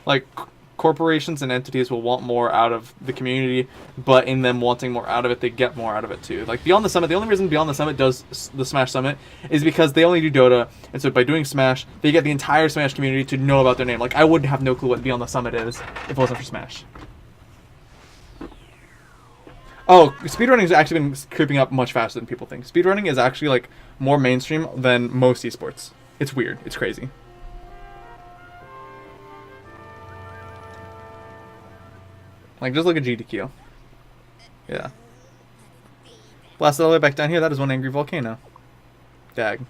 Like corporations and entities will want more out of the community, but in them wanting more out of it, they get more out of it too. Like Beyond the Summit, the only reason Beyond the Summit does the Smash Summit is because they only do Dota, and so by doing Smash, they get the entire Smash community to know about their name. Like I wouldn't have no clue what Beyond the Summit is if it wasn't for Smash. Oh, speedrunning has actually been creeping up much faster than people think. Speedrunning is actually like more mainstream than most esports. It's weird. It's crazy. Like, just look at GDQ. Yeah. Blasted all the way back down here. That is one angry volcano. Dag.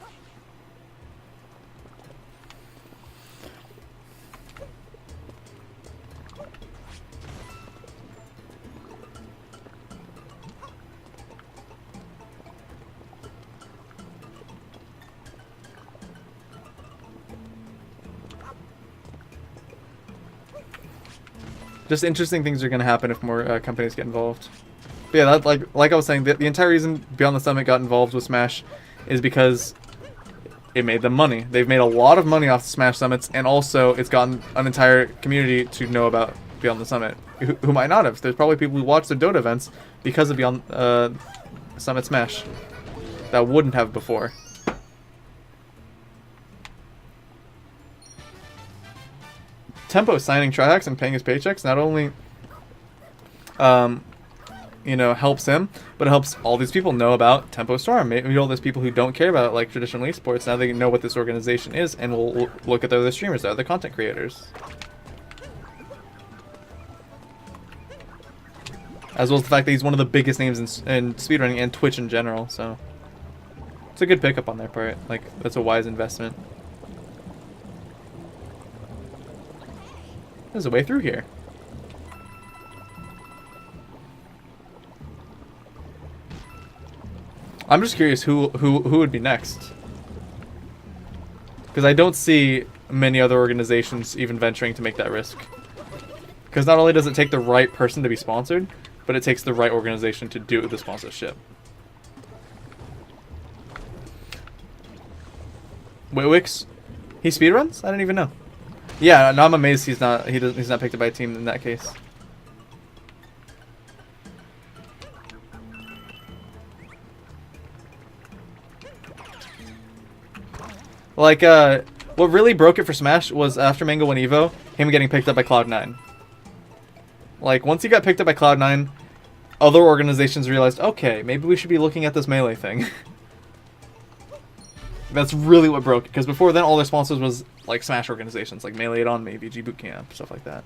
Just interesting things are going to happen if more companies get involved. But yeah, that, like I was saying, the entire reason Beyond the Summit got involved with Smash is because it made them money. They've made a lot of money off the Smash Summits, and also it's gotten an entire community to know about Beyond the Summit, who might not have. There's probably people who watch the Dota events because of Beyond Summit Smash that wouldn't have before. Tempo signing Trihex and paying his paychecks not only, you know, helps him, but it helps all these people know about Tempo Storm. Maybe all those people who don't care about like traditional esports, now they know what this organization is and will look at the other streamers, the other content creators. As well as the fact that he's one of the biggest names in speedrunning and Twitch in general, so it's a good pickup on their part. Like, that's a wise investment. There's a way through here. I'm just curious who would be next. Because I don't see many other organizations even venturing to make that risk. Because not only does it take the right person to be sponsored, but it takes the right organization to do the sponsorship. Witwix, he speedruns? I didn't even know. Yeah, no, I'm amazed he's not picked up by a team in that case. Like, what really broke it for Smash was after Mango won Evo, him getting picked up by Cloud9. Like, once he got picked up by Cloud9, other organizations realized, okay, maybe we should be looking at this Melee thing. That's really what broke it, because before then all their sponsors was like Smash organizations, like Melee on Me, VG Bootcamp, stuff like that.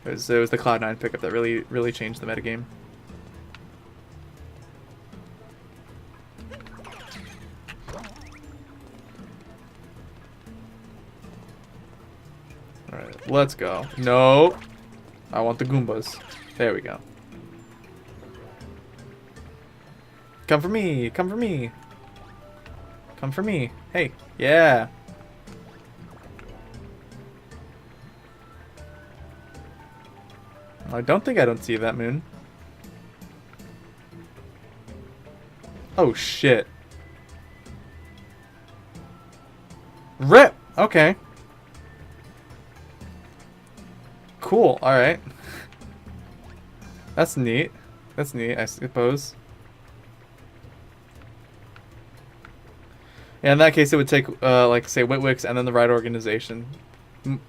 It was the Cloud9 pickup that really changed the metagame. Alright, let's go. No! I want the Goombas. There we go. Come for me! Come for me! Come for me. Hey. Yeah. I don't think I don't see that moon. Oh, shit. RIP! Okay. Cool. Alright. That's neat. That's neat, I suppose. Yeah, in that case, it would take, like, say, Witwix and then the right organization. In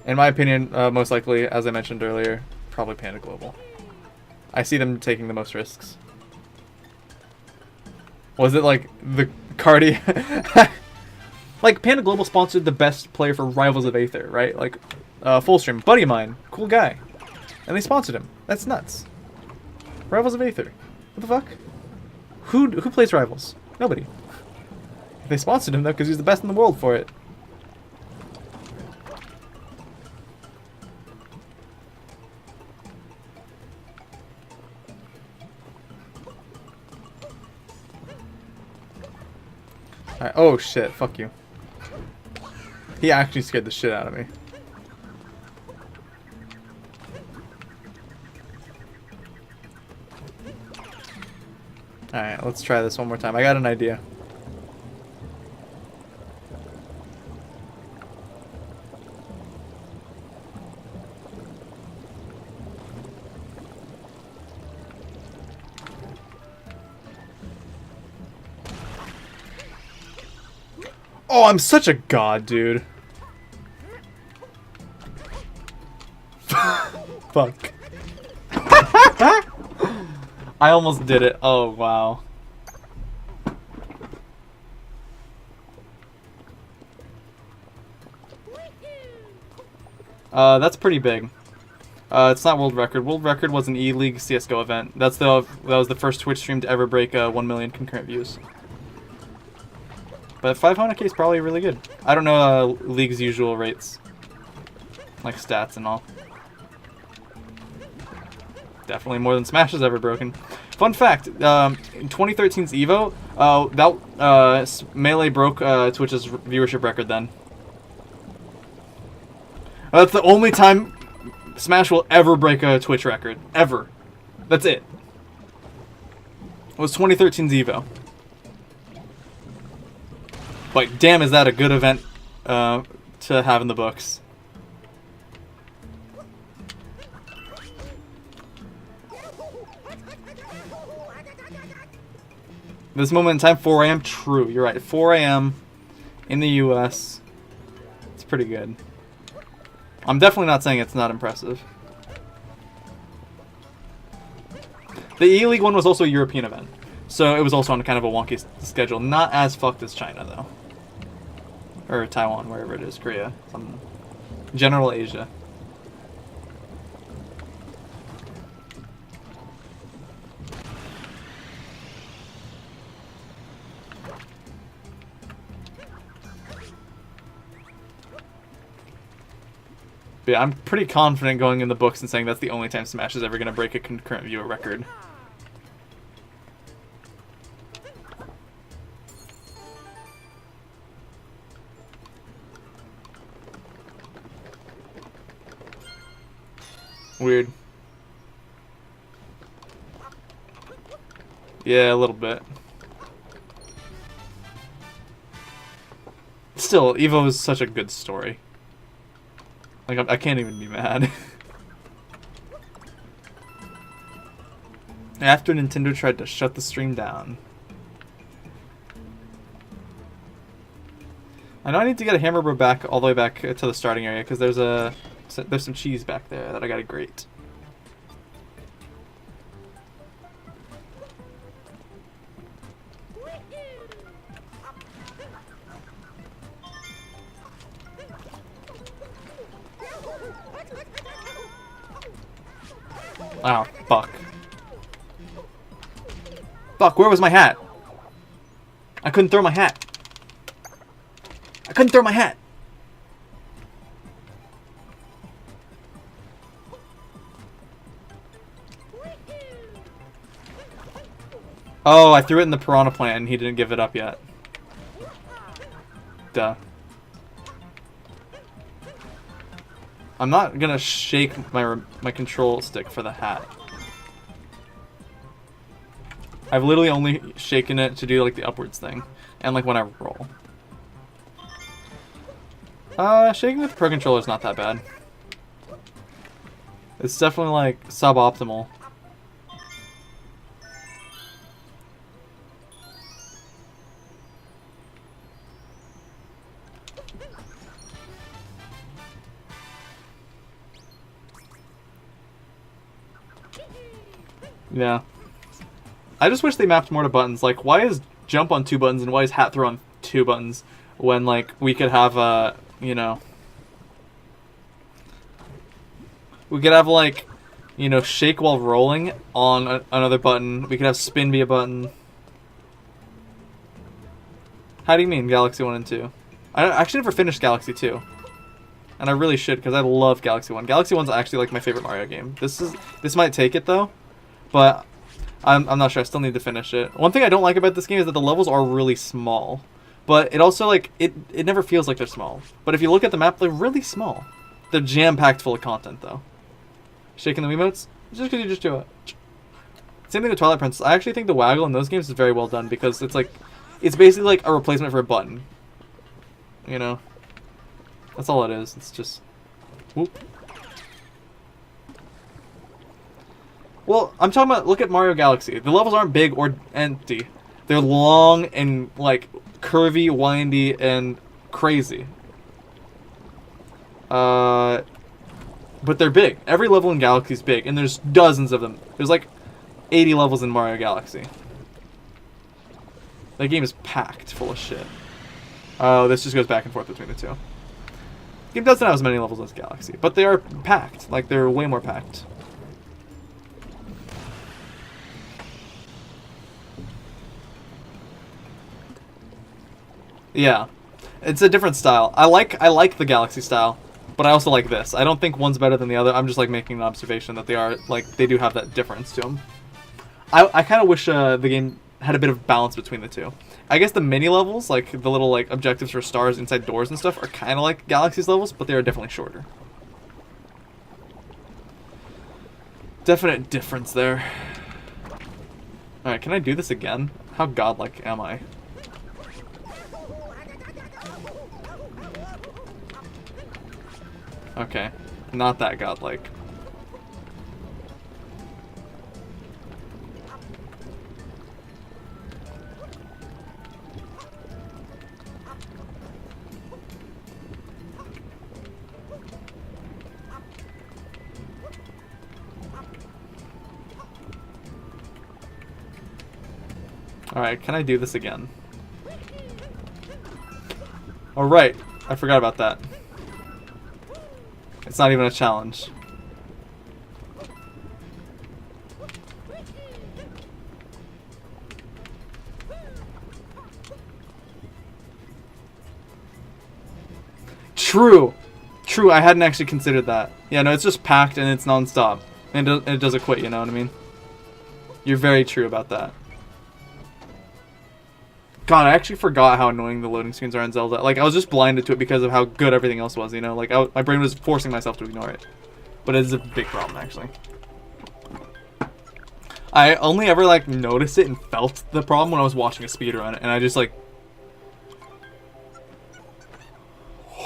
my opinion, most likely, as I mentioned earlier, probably Panda Global. I see them taking the most risks. Was it, like, the Cardi... Like, Panda Global sponsored the best player for Rivals of Aether, right? Like, Fullstream, buddy of mine, cool guy. And they sponsored him. That's nuts. Rivals of Aether. What the fuck? Who plays Rivals? Nobody. They sponsored him though because he's the best in the world for it. Alright, oh shit, fuck you. He actually scared the shit out of me. Alright, let's try this one more time. I got an idea. Oh, I'm such a god, dude. Fuck. I almost did it. Oh, wow. That's pretty big. It's not world record. World record was an E-League CSGO event. That was the first Twitch stream to ever break 1 million concurrent views. But 500k is probably really good. I don't know League's usual rates, like stats and all. Definitely more than Smash has ever broken. Fun fact: in 2013's Evo, Melee broke Twitch's viewership record. Then that's the only time Smash will ever break a Twitch record. Ever. That's it. It was 2013's Evo. But damn, is that a good event to have in the books. This moment in time, 4 a.m. True, you're right. 4 a.m. in the U.S. It's pretty good. I'm definitely not saying it's not impressive. The E-League one was also a European event, so it was also on kind of a wonky schedule. Not as fucked as China, though. Or Taiwan, wherever it is. Korea. General Asia. But yeah, I'm pretty confident going in the books and saying that's the only time Smash is ever going to break a concurrent viewer record. Weird. Yeah, a little bit. Still, Evo is such a good story. Like, I can't even be mad. After Nintendo tried to shut the stream down. I know I need to get a Hammer Bro back all the way back to the starting area because there's some cheese back there that I gotta grate. Oh, fuck. Fuck, where was my hat? I couldn't throw my hat. I couldn't throw my hat. Oh, I threw it in the piranha plant and he didn't give it up yet. Duh. I'm not gonna shake my control stick for the hat. I've literally only shaken it to do like the upwards thing, and like when I roll. Shaking with the Pro Controller is not that bad. It's definitely like suboptimal. Yeah. I just wish they mapped more to buttons. Like, why is jump on 2 buttons and why is hat throw on 2 buttons when, like, we could have, you know... We could have, like, you know, shake while rolling on another button. We could have spin be a button. How do you mean, Galaxy 1 and 2? I actually never finished Galaxy 2. And I really should, because I love Galaxy 1. Galaxy 1's actually, like, my favorite Mario game. This might take it, though. But I'm not sure. I still need to finish it. One thing I don't like about this game is that the levels are really small. But it also, like, it never feels like they're small. But if you look at the map, they're really small. They're jam-packed full of content, though. Shaking the Wiimotes? Just because you just do it. Same thing with Twilight Princess. I actually think the waggle in those games is very well done because it's, like, it's basically, like, a replacement for a button. You know? That's all it is. It's just... Whoop. Well, I'm talking about, look at Mario Galaxy. The levels aren't big or empty. They're long and, like, curvy, windy, and crazy. But they're big. Every level in Galaxy is big, and there's dozens of them. There's like 80 levels in Mario Galaxy. That game is packed full of shit. Oh, this just goes back and forth between the two. The game doesn't have as many levels as Galaxy, but they are packed. Like, they're way more packed. Yeah. It's a different style. I like the Galaxy style, but I also like this. I don't think one's better than the other. I'm just like making an observation that they do have that difference to them. I kind of wish the game had a bit of balance between the two. I guess the mini levels, like the little like objectives for stars inside doors and stuff, are kind of like Galaxy's levels, but they are definitely shorter. Definite difference there. Alright, can I do this again? How godlike am I? Okay, not that godlike. Alright, can I do this again? Alright, I forgot about that. It's not even a challenge. True! True, I hadn't actually considered that. Yeah, no, it's just packed and it's non-stop. And it doesn't quit, you know what I mean? You're very true about that. God, I actually forgot how annoying the loading screens are in Zelda. Like, I was just blinded to it because of how good everything else was, you know? Like, my brain was forcing myself to ignore it. But it is a big problem, actually. I only ever, like, noticed it and felt the problem when I was watching a speedrun, and I just, like...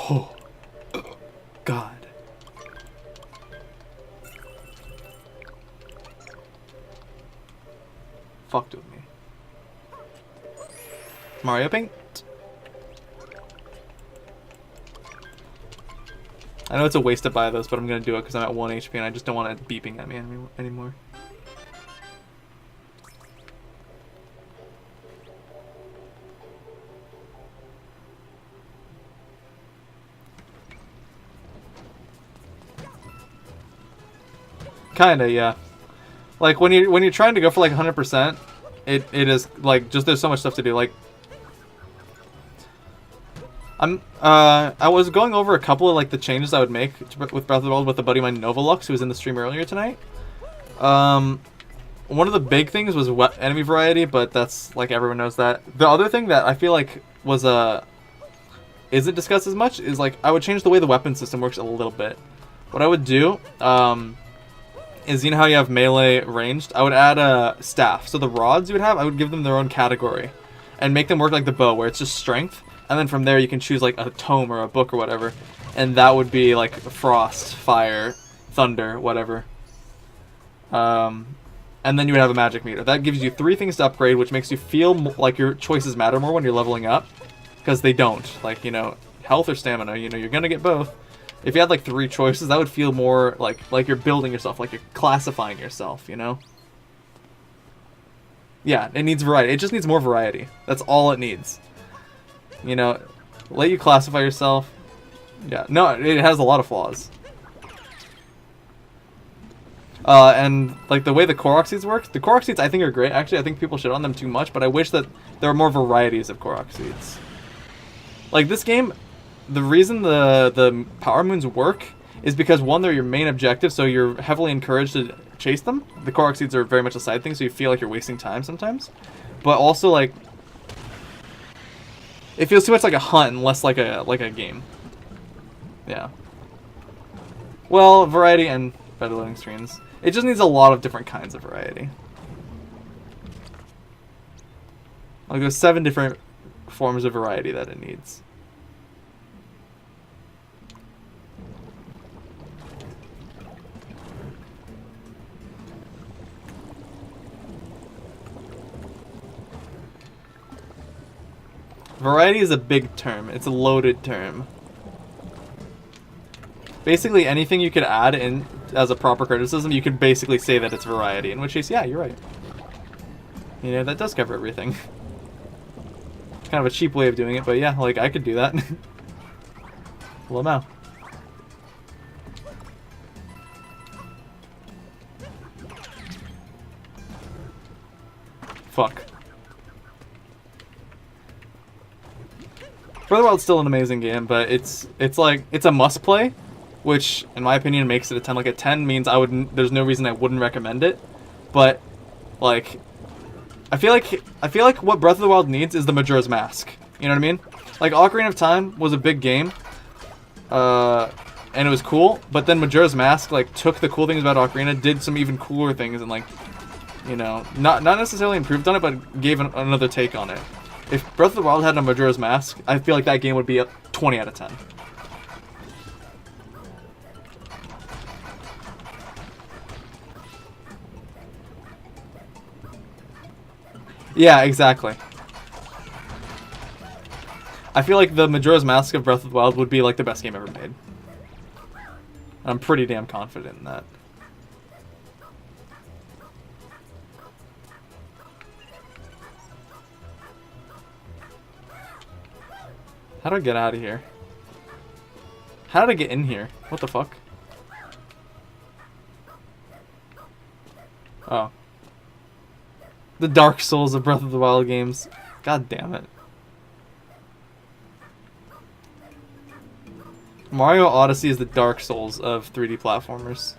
Oh. God. Fucked with me. Mario Paint. I know it's a waste to buy those, but I'm gonna do it because I'm at 1 HP and I just don't want it beeping at me anymore. Kinda, yeah. Like when you're trying to go for like 100%, it is like just there's so much stuff to do. Like I was going over a couple of like the changes I would make with Breath of the Wild with a buddy of mine, Novolux, who was in the stream earlier tonight. One of the big things was enemy variety, but that's like everyone knows that. The other thing that I feel like was isn't discussed as much is like I would change the way the weapon system works a little bit. What I would do is, you know how you have melee ranged? I would add a staff. So the rods you would have, I would give them their own category and make them work like the bow, where it's just strength. And then from there you can choose like a tome or a book or whatever. And that would be like frost, fire, thunder, whatever. And then you would have a magic meter. That gives you 3 things to upgrade, which makes you feel like your choices matter more when you're leveling up. Because they don't. Like, you know, health or stamina, you know, you're going to get both. If you had like 3 choices, that would feel more like you're building yourself, like you're classifying yourself, you know? Yeah, it needs variety. It just needs more variety. That's all it needs. You know, let you classify yourself. Yeah, no, it has a lot of flaws. And like the way the Korok seeds work, the Korok seeds I think are great. Actually, I think people shit on them too much, but I wish that there were more varieties of Korok seeds. Like this game, the reason the Power Moons work is because, one, they're your main objective, so you're heavily encouraged to chase them. The Korok seeds are very much a side thing, so you feel like you're wasting time sometimes. But also, like, it feels too much like a hunt and less like a game. Yeah. Well, variety and better loading screens. It just needs a lot of different kinds of variety. Like there's 7 different forms of variety that it needs. Variety is a big term. It's a loaded term. Basically, anything you could add in as a proper criticism, you could basically say that it's variety. In which case, yeah, you're right. You know, that does cover everything. Kind of a cheap way of doing it, but yeah, like, I could do that. Lamau. Fuck. Breath of the Wild's still an amazing game, but it's like, it's a must play, which in my opinion makes it a 10. Like a 10 means there's no reason I wouldn't recommend it, but like I feel like what Breath of the Wild needs is the Majora's Mask. You know what I mean? Like Ocarina of Time was a big game, and it was cool, but then Majora's Mask like took the cool things about Ocarina, did some even cooler things, and like, you know, not necessarily improved on it, but gave another take on it. If Breath of the Wild had a Majora's Mask, I feel like that game would be a 20 out of 10. Yeah, exactly. I feel like the Majora's Mask of Breath of the Wild would be like the best game ever made. I'm pretty damn confident in that. How do I get out of here? How did I get in here? What the fuck? Oh. The Dark Souls of Breath of the Wild games. God damn it. Mario Odyssey is the Dark Souls of 3D platformers.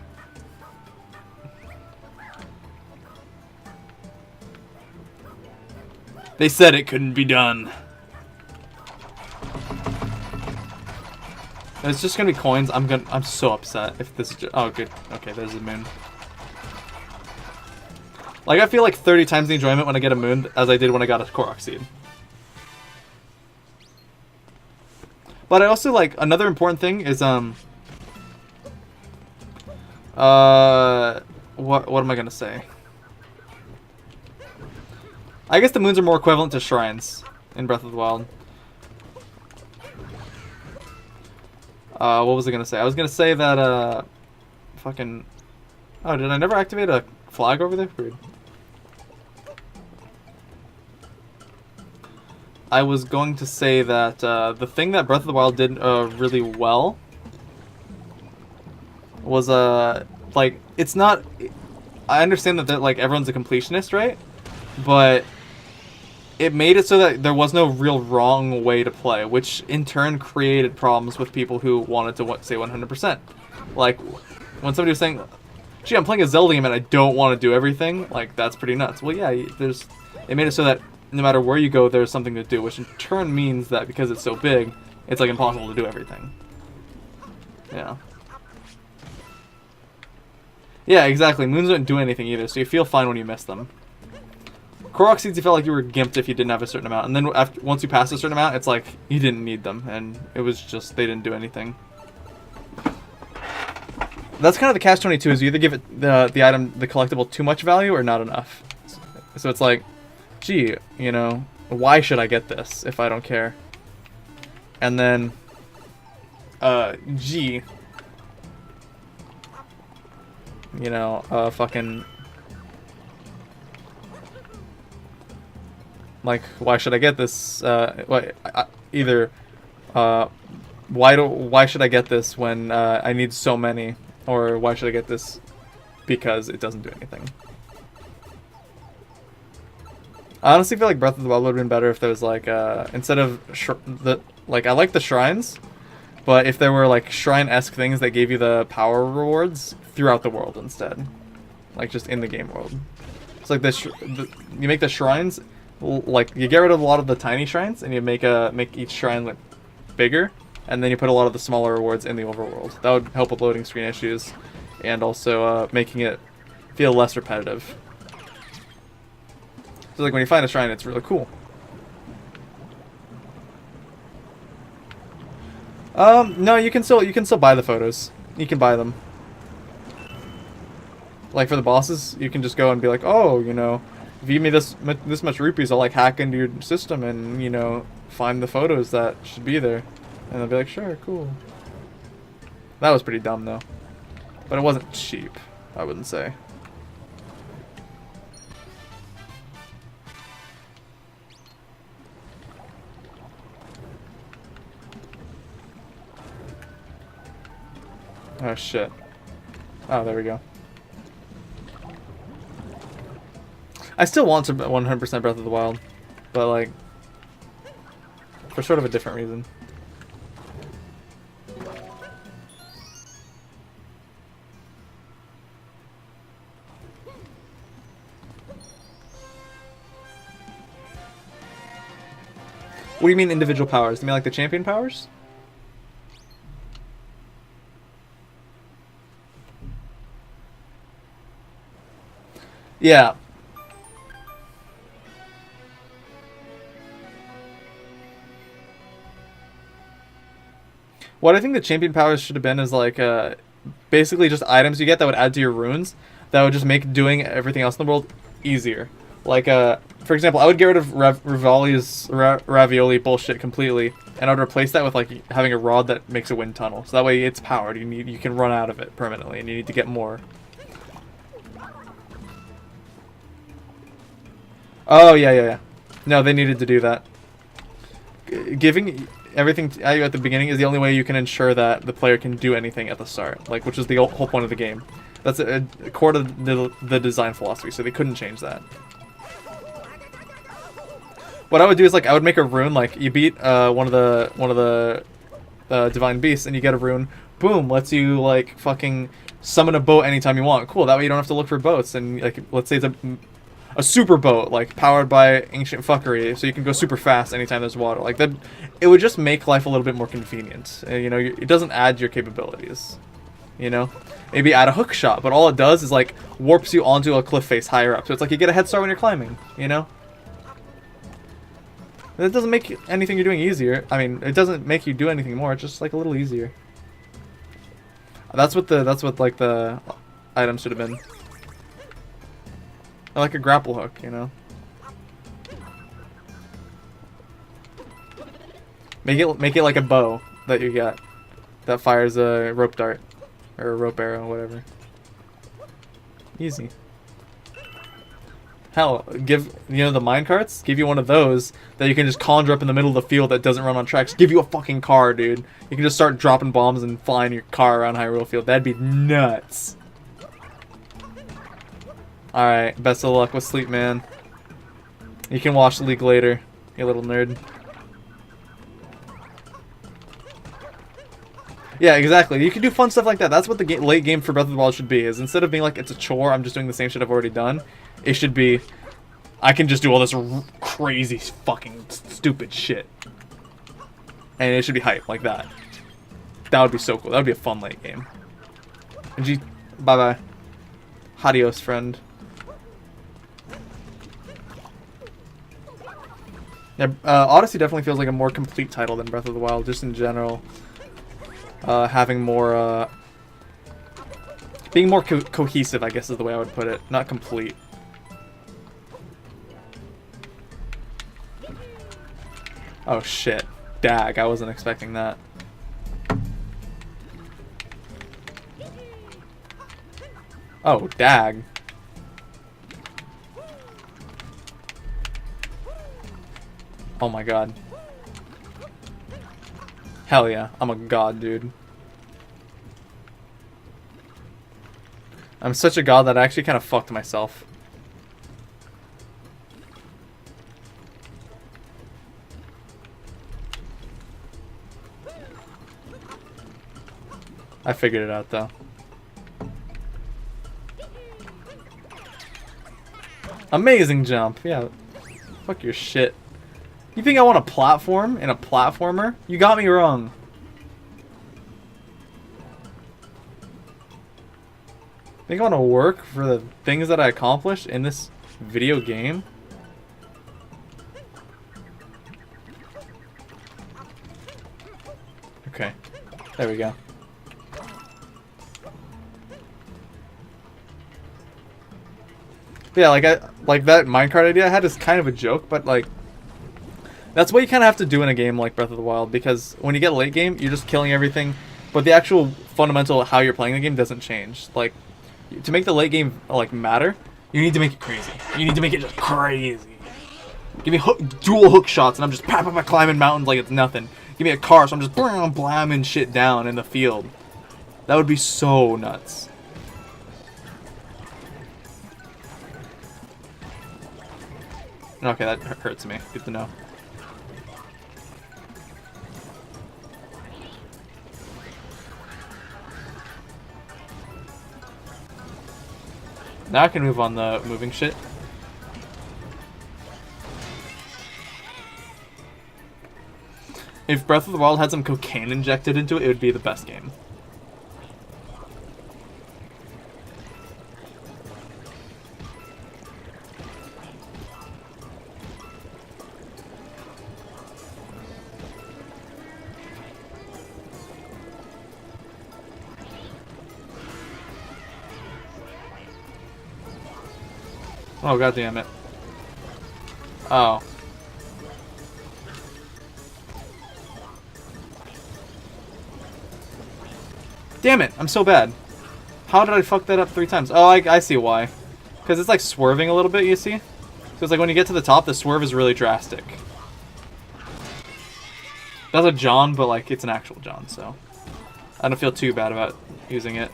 They said it couldn't be done. It's just gonna be coins. I'm so upset if this is just, oh good. Okay, there's a moon. Like I feel like 30 times the enjoyment when I get a moon as I did when I got a Korok seed. But I also like another important thing is what am I gonna say? I guess the moons are more equivalent to shrines in Breath of the Wild. What was I gonna say? I was gonna say that fucking, oh, did I never activate a flag over there? Weird. I was going to say that the thing that Breath of the Wild did really well was like, it's not, I understand that like everyone's a completionist, right? But it made it so that there was no real wrong way to play, which in turn created problems with people who wanted to say 100%. Like when somebody was saying, gee, I'm playing a Zelda game and I don't want to do everything, like that's pretty nuts. Well, yeah, it made it so that no matter where you go, there's something to do, which in turn means that because it's so big, it's like impossible to do everything. Yeah. Yeah, exactly. Moons don't do anything either, so you feel fine when you miss them. Korok seeds, you felt like you were gimped if you didn't have a certain amount, and then once you pass a certain amount, it's like you didn't need them, and it was just they didn't do anything. That's kind of the catch-22, is you either give it the item, the collectible, too much value or not enough. So it's like, gee, you know, why should I get this if I don't care? And then, gee, you know, fucking, like, why should I get this? Either, why should I get this when I need so many, or why should I get this because it doesn't do anything? I honestly feel like Breath of the Wild would have been better if there was like instead of I like the shrines, but if there were like shrine-esque things that gave you the power rewards throughout the world instead, like just in the game world. It's like you make the shrines, like you get rid of a lot of the tiny shrines and you make each shrine like bigger, and then you put a lot of the smaller rewards in the overworld. That would help with loading screen issues, and also making it feel less repetitive. So like when you find a shrine, it's really cool. No, you can still buy the photos. You can buy them. Like for the bosses, you can just go and be like, oh, you know, if you give me this much rupees, I'll like hack into your system and, you know, find the photos that should be there. And they'll be like, sure, cool. That was pretty dumb though. But it wasn't cheap, I wouldn't say. Oh shit. Oh, there we go. I still want to 100% Breath of the Wild, but like, for sort of a different reason. What do you mean individual powers? Do you mean like the champion powers? Yeah. What I think the champion powers should have been is like basically just items you get that would add to your runes that would just make doing everything else in the world easier. Like for example, I would get rid of ravioli bullshit completely, and I would replace that with like having a rod that makes a wind tunnel. So that way it's powered. You can run out of it permanently, and you need to get more. Oh yeah. No, they needed to do that. Giving everything at you at the beginning is the only way you can ensure that the player can do anything at the start, like, which is the whole point of the game. That's a core to the design philosophy, so they couldn't change that. What I would do is like I would make a rune, like you beat one of the divine beasts and you get a rune, boom, lets you like fucking summon a boat anytime you want. Cool, that way you don't have to look for boats, and like let's say it's a super boat, like powered by ancient fuckery, so you can go super fast anytime there's water. Like that, it would just make life a little bit more convenient. You know, it doesn't add your capabilities. You know, maybe add a hook shot, but all it does is like warps you onto a cliff face higher up. So it's like you get a head start when you're climbing. You know, that doesn't make anything you're doing easier. I mean, it doesn't make you do anything more. It's just like a little easier. That's what like the items should have been. Like a grapple hook, you know. Make it like a bow that you get that fires a rope dart or a rope arrow, whatever. Easy. Hell, give the mine carts. Give you one of those that you can just conjure up in the middle of the field that doesn't run on tracks. Give you a fucking car, dude. You can just start dropping bombs and flying your car around Hyrule Field. That'd be nuts. Alright, best of luck with sleep, man. You can watch the league later, you little nerd. Yeah, exactly. You can do fun stuff like that. That's what the late game for Breath of the Wild should be, is instead of being like, it's a chore, I'm just doing the same shit I've already done, it should be, I can just do all this crazy fucking stupid shit. And it should be hype like that. That would be so cool. That would be a fun late game. And bye-bye. Adios, friend. Yeah, Odyssey definitely feels like a more complete title than Breath of the Wild, just in general. Having more, being more cohesive, I guess is the way I would put it. Not complete. Oh shit. Dag, I wasn't expecting that. Oh, dag. Oh my god. Hell yeah, I'm a god, dude. I'm such a god that I actually kind of fucked myself. I figured it out though. Amazing jump, yeah. Fuck your shit. You think I want a platform in a platformer? You got me wrong. Think I want to work for the things that I accomplished in this video game? Okay, there we go. But yeah, like that minecart idea I had is kind of a joke, but like that's what you kind of have to do in a game like Breath of the Wild, because when you get late game, you're just killing everything, but the actual fundamental how you're playing the game doesn't change. Like, to make the late game like matter, you need to make it crazy. You need to make it just crazy. Give me dual hook shots, and I'm just climbing mountains like it's nothing. Give me a car, so I'm just blamming shit down in the field. That would be so nuts. Okay, that hurts me. Good to know. Now I can move on the moving shit. If Breath of the Wild had some cocaine injected into it, it would be the best game. Oh, god damn it. Oh. Damn it, I'm so bad. How did I fuck that up 3 times? Oh, I see why. Because it's like swerving a little bit, you see? So it's like when you get to the top, the swerve is really drastic. That's a John, but like it's an actual John, so I don't feel too bad about using it.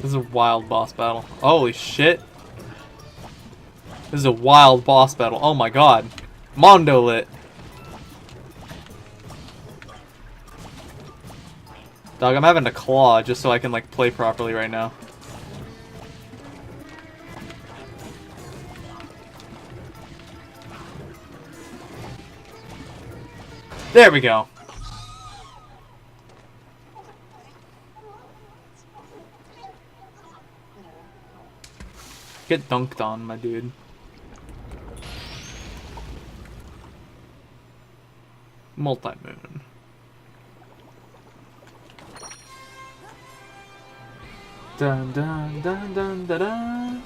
This is a wild boss battle. Holy shit. This is a wild boss battle. Oh my god. Mondo lit. Dog, I'm having to claw just so I can like play properly right now. There we go. Get dunked on, my dude. Multi-moon. Dun dun dun dun dun dun.